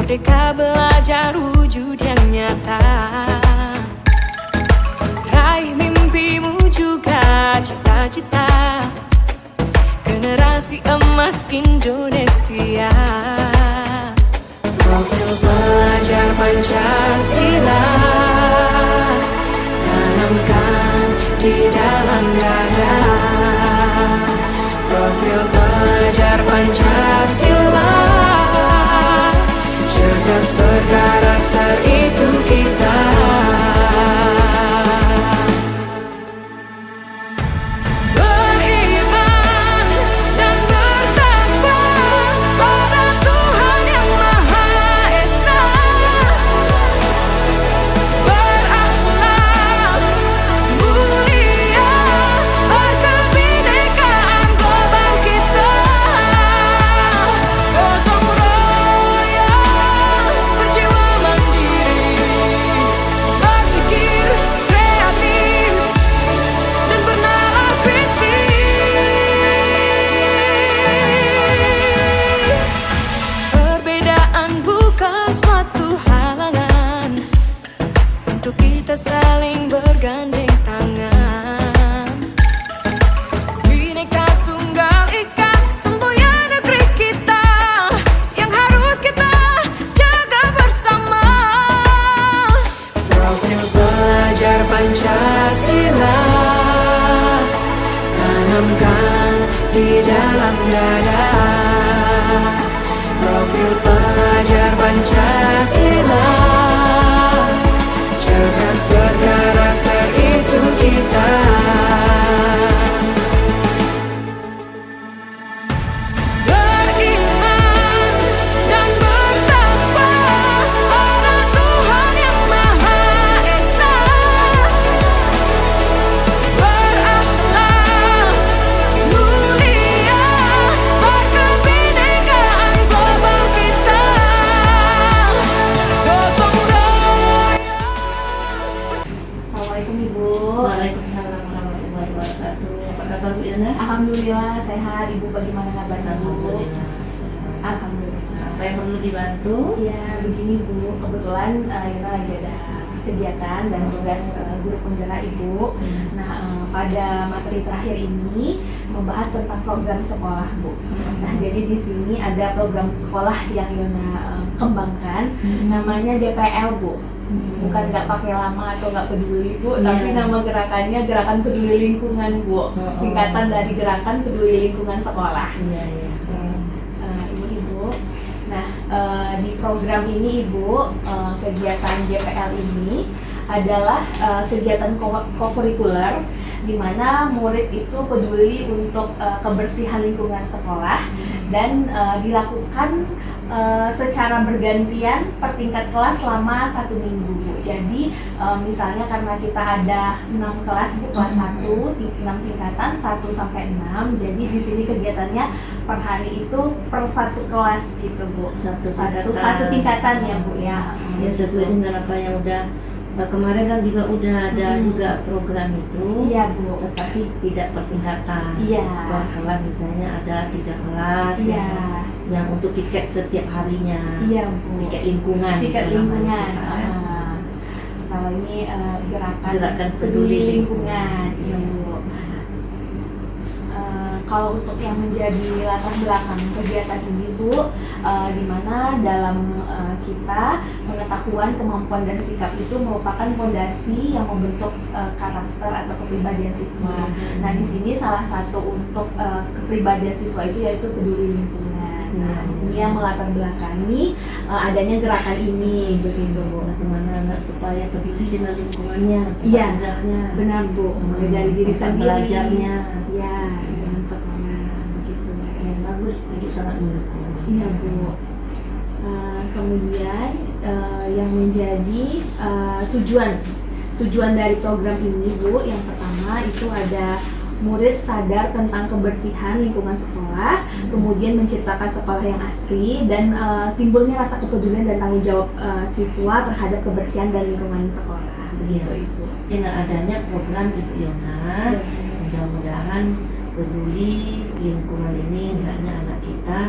Merdeka belajar wujud yang nyata. Raih mimpimu juga cita-cita. Generasi emas Indonesia. Profil pelajar Pancasila tanamkan di dalam dada. Profil pelajar Pancasila cerdas berkarakter itu kita. Kita saling bergandeng tangan. Bhinneka Tunggal Ika semboyan negeri kita yang harus kita jaga bersama. Profil pelajar Pancasila tanamkan di dalam dada. Profil pelajar Pancasila cerdas berkarakter itu kita. Beriman dan bertakwa pada Tuhan Yang Maha Esa. Berakhlak mulia berkebinekaan global kita. Gotong royong. Assalamualaikum Ibu. Waalaikumsalam warahmatullahi wabarakatuh. Apa kabar Bu Yana? Alhamdulillah sehat. Ibu bagaimana kabarnya Bu? Alhamdulillah sehat. Alhamdulillah. Apa yang perlu dibantu? Iya begini Bu, kebetulan Yana lagi ada kegiatan dan tugas guru penggerak Ibu. Nah pada materi terakhir ini membahas tentang program sekolah Bu. Nah jadi di sini ada program sekolah yang Yana kembangkan, namanya DPL Bu. Bukan nggak pakai lama atau nggak peduli Bu, tapi nama gerakannya Gerakan Peduli Lingkungan Bu, singkatan dari Gerakan Peduli Lingkungan Sekolah. Iya. Ibu-ibu, nah di program ini Ibu, kegiatan JPL ini adalah kegiatan kokurikuler di mana murid itu peduli untuk kebersihan lingkungan sekolah dan dilakukan secara bergantian per tingkat kelas selama 1 minggu Bu. Jadi misalnya karena kita ada 6 kelas Bu, kelas 1, 6 tingkatan 1 sampai 6. Jadi di sini kegiatannya per hari itu per 1 kelas gitu Bu. Satu tingkatan ya Bu ya. Ya sesuai dengan apa yang udah kemarin kan juga udah ada juga program itu. Iya Bu. Tetapi tidak per tingkatan. Iya. Per kelas misalnya ada 3 kelas. Iya. Yang untuk tiket setiap harinya. Iya Bu. Tiket lingkungan. Tiket itu namanya lingkungan. kita. Kalau ini gerakan peduli lingkungan. Iya Bu. Kalau untuk yang menjadi latar belakang kegiatan ini Bu, di mana dalam kita pengetahuan, kemampuan dan sikap itu merupakan fondasi yang membentuk karakter atau kepribadian siswa. Nah di sini salah satu untuk kepribadian siswa itu yaitu peduli lingkungan. Nah ini yang melatar belakangi adanya gerakan ini begitu Bu. Bagaimana anak supaya peduli dengan lingkungannya, Iya, sebenarnya. benar Bu. Mulai dari diri Tempat sendiri. belajarnya. Ya, dengan sekolah begitu. Yang bagus, itu sangat mendukung. Iya Bu. Kemudian yang menjadi tujuan dari program ini Bu, yang pertama itu ada murid sadar tentang kebersihan lingkungan sekolah, kemudian menciptakan sekolah yang asri, dan timbulnya rasa kepedulian dan tanggung jawab siswa terhadap kebersihan dan lingkungan sekolah. Begitu Ibu. Dengan adanya program Ibu Yona, mudah-mudahan peduli lingkungan ini hendaknya anak kita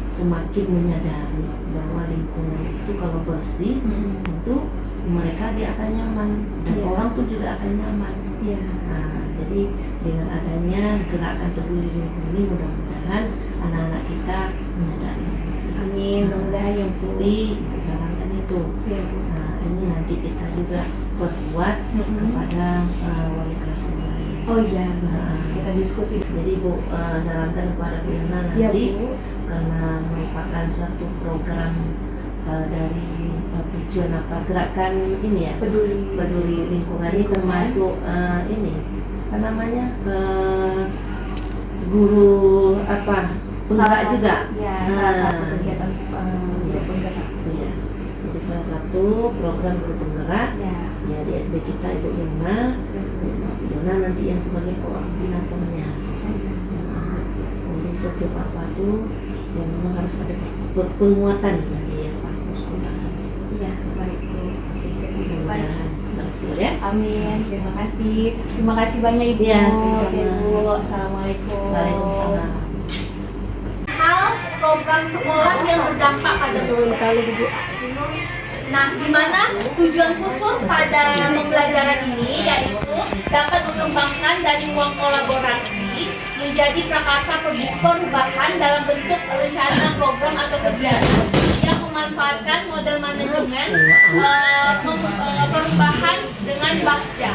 semakin menyadari bahwa lingkungan itu kalau bersih tentu mereka dia akan nyaman dan Iya. orang pun juga akan nyaman. Iya. Nah, jadi dengan adanya gerakan peduli lingkungan ini mudah-mudahan anak-anak kita menyadari itu. Amin, mudah-mudahan ya Bu. Tapi ibu sarankan itu. Iya Bu. Nah, ini nanti kita juga perkuat kepada wali kelas yang lain. Oh iya, Nah, kita diskusi. jadi ibu sarankan kepada Bu Yana Iya nanti Bu. karena merupakan suatu program dari tujuan apa gerakan ini ya peduli lingkungan ini termasuk ini apa namanya guru apa penggerak juga. Ya, salah satu kegiatan guru penggerak. Iya. Jadi salah satu program guru penggerak Ya. ya di SD kita Ibu Yona. Ibu Yona nanti yang sebagai koordinatornya. Nah, jadi setiap apa tuh yang memang harus ada penguatan dari Pak Muskola. Iya, baik Bu. Oke, saya Mudah-mudahan berhasil ya. Amin, terima kasih. Terima kasih banyak Ibu. Iya, sama-sama. Oke, Bu. Assalamualaikum. Waalaikumsalam. Hal program sekolah yang berdampak pada siswa. Nah, di mana tujuan khusus pada pembelajaran ini yaitu dapat mengembangkan dari ruang kolaborasi menjadi prakarsa perubahan dalam bentuk rencana program atau kegiatan yang memanfaatkan model manajemen perubahan dengan bakja.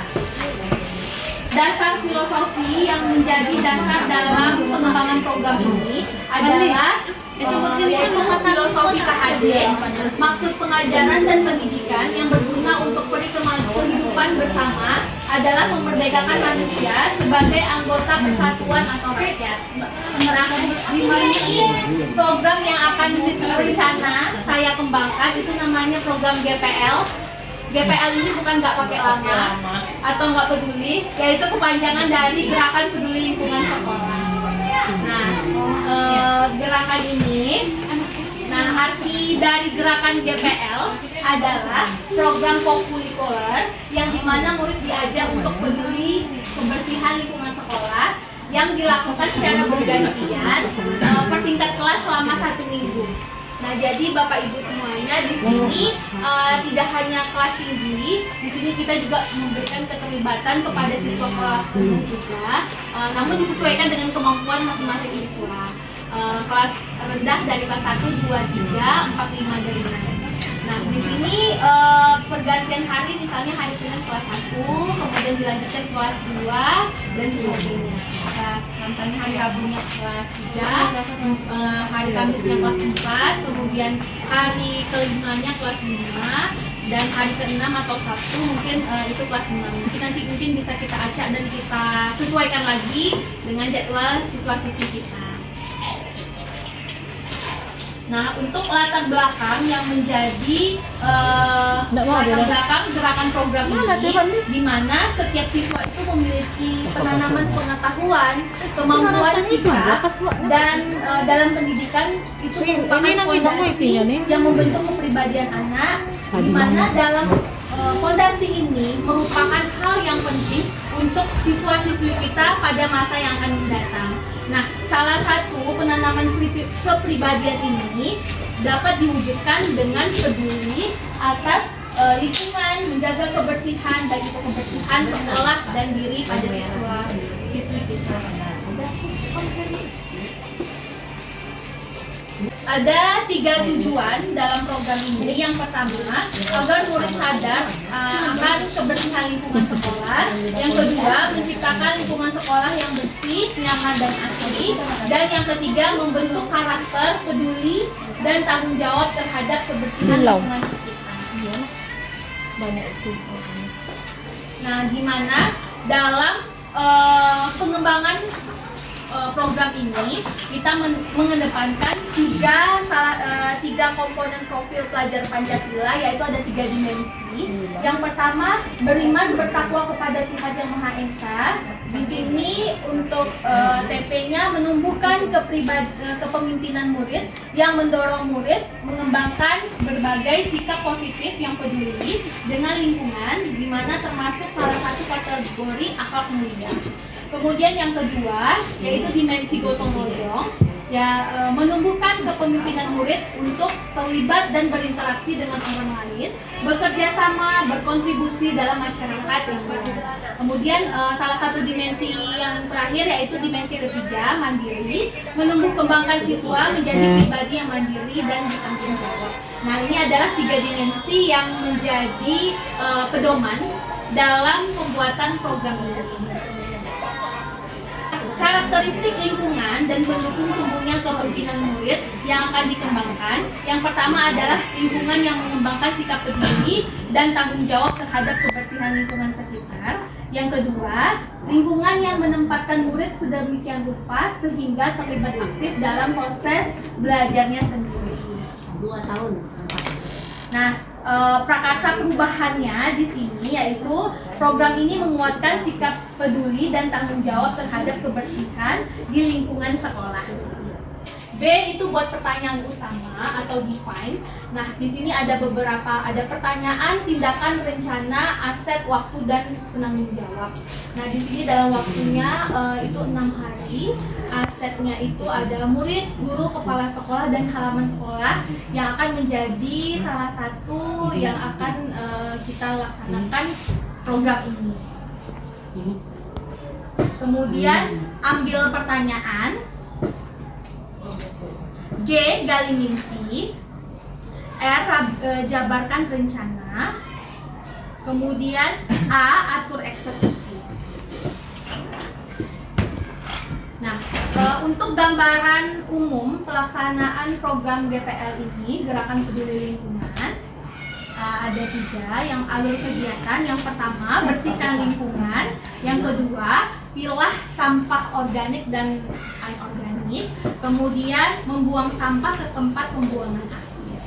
Dasar filosofi yang menjadi dasar dalam pengembangan program ini adalah yaitu filosofi KHD, maksud pengajaran dan pendidikan yang berguna untuk kehidupan bersama adalah memerdekakan manusia sebagai anggota kesatuan atau rakyat. Nah, di sini program yang akan rencana saya kembangkan itu namanya program GPL. GPL ini bukan nggak pakai lama atau nggak peduli, yaitu kepanjangan dari Gerakan Peduli Lingkungan Sekolah. Nah, gerakan ini, arti dari gerakan GPL adalah program kokurikuler yang dimana murid diajak untuk peduli kebersihan lingkungan sekolah yang dilakukan secara bergantian per tingkat kelas selama 1 minggu. Nah, jadi Bapak Ibu semuanya di sini tidak hanya kelas tinggi, di sini kita juga memberikan keterlibatan kepada siswa kelas umum juga, namun disesuaikan dengan kemampuan masing-masing siswa. Kelas rendah dari kelas 1, 2, 3, 4, 5 dan 6. Nah, di sini pergantian hari, misalnya hari Senin kelas 1, kemudian dilanjutkan kelas 2 dan sebagainya. Misalnya hari Rabunya kelas 3, hari Kamisnya kelas 4, kemudian hari kelimanya kelas 5, dan hari ke-6 atau Sabtu mungkin itu kelas 6. Nanti mungkin bisa kita acak dan kita sesuaikan lagi dengan jadwal siswa-siswi kita. Nah, untuk latar belakang yang menjadi latar belakang gerakan program ini, di mana setiap siswa itu memiliki penanaman pengetahuan, kemampuan sikap, dan dalam pendidikan itu merupakan fondasi yang membentuk kepribadian anak, di mana dalam fondasi ini merupakan hal yang penting untuk siswa-siswi kita pada masa yang akan mendatang. Nah, salah satu penanaman kepribadian ini dapat diwujudkan dengan peduli atas lingkungan, menjaga kebersihan, baik itu kebersihan sekolah dan diri pada siswa-siswi kita. Ada 3 tujuan dalam program ini. Yang pertama, agar murid sadar akan kebersihan lingkungan sekolah. Yang kedua, menciptakan lingkungan sekolah yang bersih, nyaman dan asri. Dan yang ketiga, membentuk karakter peduli dan tanggung jawab terhadap kebersihan lingkungan sekitar. Nah, gimana dalam pengembangan program ini kita mengedepankan tiga komponen profil pelajar Pancasila, yaitu ada 3 dimensi. Yang pertama, beriman bertakwa kepada Tuhan Yang Maha Esa. Di sini untuk TP-nya menumbuhkan kepemimpinan murid yang mendorong murid mengembangkan berbagai sikap positif yang peduli dengan lingkungan, di mana termasuk salah satu kategori akhlak mulia. Kemudian yang kedua, yaitu dimensi gotong royong, menumbuhkan kepemimpinan murid untuk terlibat dan berinteraksi dengan orang lain, bekerja sama, berkontribusi dalam masyarakat yang luas. Kemudian salah satu dimensi yang terakhir yaitu dimensi ketiga, mandiri, menumbuh kembangkan siswa menjadi pribadi yang mandiri dan bertanggung jawab. Nah, ini adalah 3 dimensi yang menjadi pedoman dalam pembuatan program ini. Karakteristik lingkungan dan mendukung tumbuhnya kepemimpinan murid yang akan dikembangkan. Yang pertama adalah lingkungan yang mengembangkan sikap peduli dan tanggung jawab terhadap kebersihan lingkungan sekitar. Yang kedua, lingkungan yang menempatkan murid sedemikian rupa sehingga terlibat aktif dalam proses belajarnya sendiri. 2 tahun. Nah, prakarsa perubahannya di sini yaitu program ini menguatkan sikap peduli dan tanggung jawab terhadap kebersihan di lingkungan sekolah. B itu buat pertanyaan utama atau define. Nah, di sini ada pertanyaan, tindakan, rencana, aset, waktu dan penanggung jawab. Nah, di sini dalam waktunya itu 6 hari. Asetnya itu ada murid, guru, kepala sekolah dan halaman sekolah yang akan menjadi salah satu yang akan kita laksanakan program ini. Kemudian ambil pertanyaan. G. Gali mimpi. R. Jabarkan rencana. Kemudian A. Atur eksekusi. Nah, untuk gambaran umum pelaksanaan program GPL ini, Gerakan Peduli Lingkungan, ada 3 yang alur kegiatan. Yang pertama, bersihkan lingkungan. Yang kedua, pilah sampah organik dan anorganik. Kemudian membuang sampah ke tempat pembuangan akhir.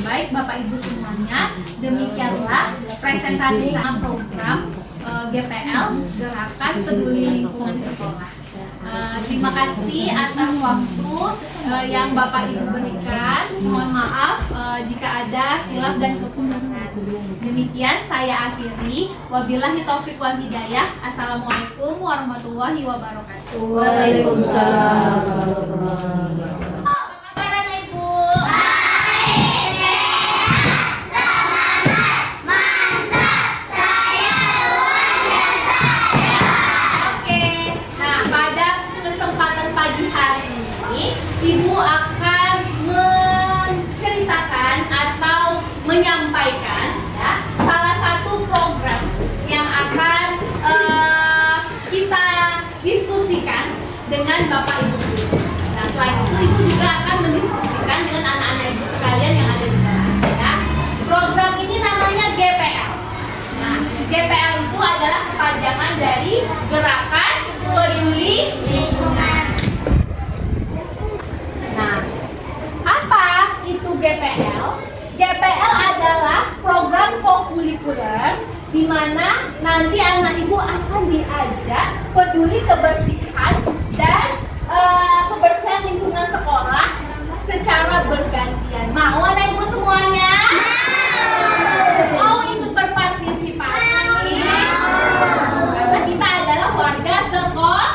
Baik Bapak Ibu semuanya, demikianlah presentasi program GPL, Gerakan Peduli Lingkungan Sekolah. Terima kasih atas waktu yang Bapak Ibu berikan. Mohon maaf jika ada khilaf dan kekurangan. Demikian saya akhiri. Wabillahi taufiq wal hidayah. Assalamualaikum warahmatullahi wabarakatuh. Waalaikumsalam warahmatullahi wabarakatuh. Apa kabar Ibu? Ibu akan menceritakan atau menyampaikan ya, salah satu program yang akan kita diskusikan dengan Bapak Ibu. Nah, selain itu Ibu juga akan mendiskusikan dengan anak-anak Ibu sekalian yang ada di dalam. Ya. Program ini namanya GPL. Nah, GPL itu adalah kepanjangan dari Gerakan Peduli Lingkungan. Nah, apa itu GPL? GPL adalah program kokurikuler di mana nanti anak ibu akan diajak peduli kebersihan dan kebersihan lingkungan sekolah secara bergantian. Mau anak ibu semuanya? Mau ikut berpartisipasi? Karena kita adalah warga sekolah.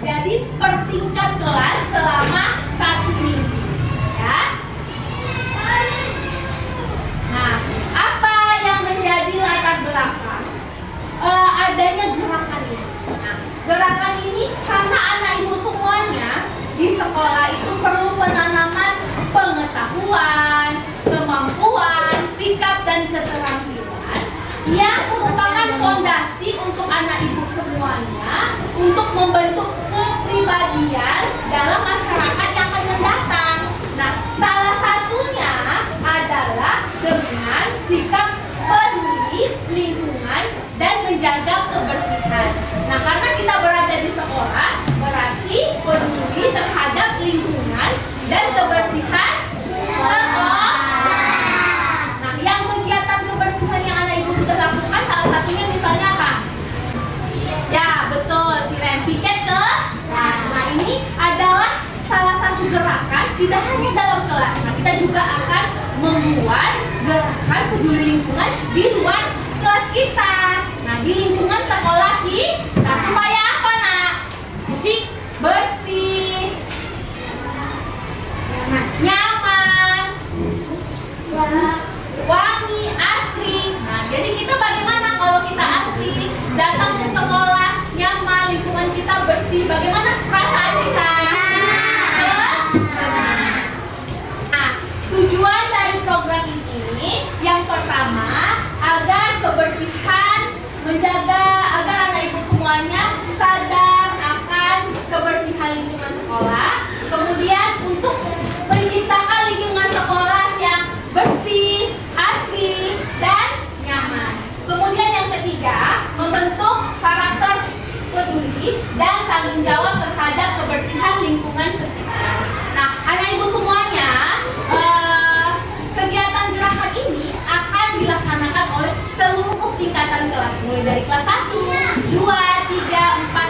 Jadi per tingkat kelas selama 1 minggu, ya. Nah, apa yang menjadi latar belakang adanya gerakan ini? Nah, gerakan ini karena anak ibu semuanya di sekolah itu perlu penanaman pengetahuan, kemampuan, sikap dan keterampilan yang merupakan fondasi untuk anak ibu semuanya untuk membentuk kepribadian dalam masyarakat yang akan mendatang. Nah, salah satunya adalah dengan sikap peduli lingkungan dan menjaga kebersihan. Nah, karena kita berada di sekolah, berarti peduli terhadap lingkungan dan kebersihan sekolah. Nah, yang kegiatan kebersihan yang anak ibu sudah lakukan salah satunya misalnya apa? Ya, betul, siram tiket ke. Nah, ini adalah salah satu gerakan tidak hanya dalam kelas. Nah, kita juga akan membuat gerakan peduli lingkungan di luar kelas kita. Nah, di lingkungan sekolah kita. Nah, supaya apa, Nak? Musik Bagaimana perasaan kita? Nah, tujuan dari program ini yang pertama agar kebersihan, menjaga agar anak ibu semuanya sadar akan kebersihan lingkungan sekolah. Kemudian untuk menciptakan lingkungan sekolah yang bersih, asri, dan nyaman. Kemudian yang ketiga, membentuk karakter peduli dan tanggung jawab terhadap kebersihan lingkungan sekitar. Nah, anak ibu semuanya, kegiatan gerakan ini akan dilaksanakan oleh seluruh tingkatan kelas, mulai dari kelas 1, 2, 3, 4,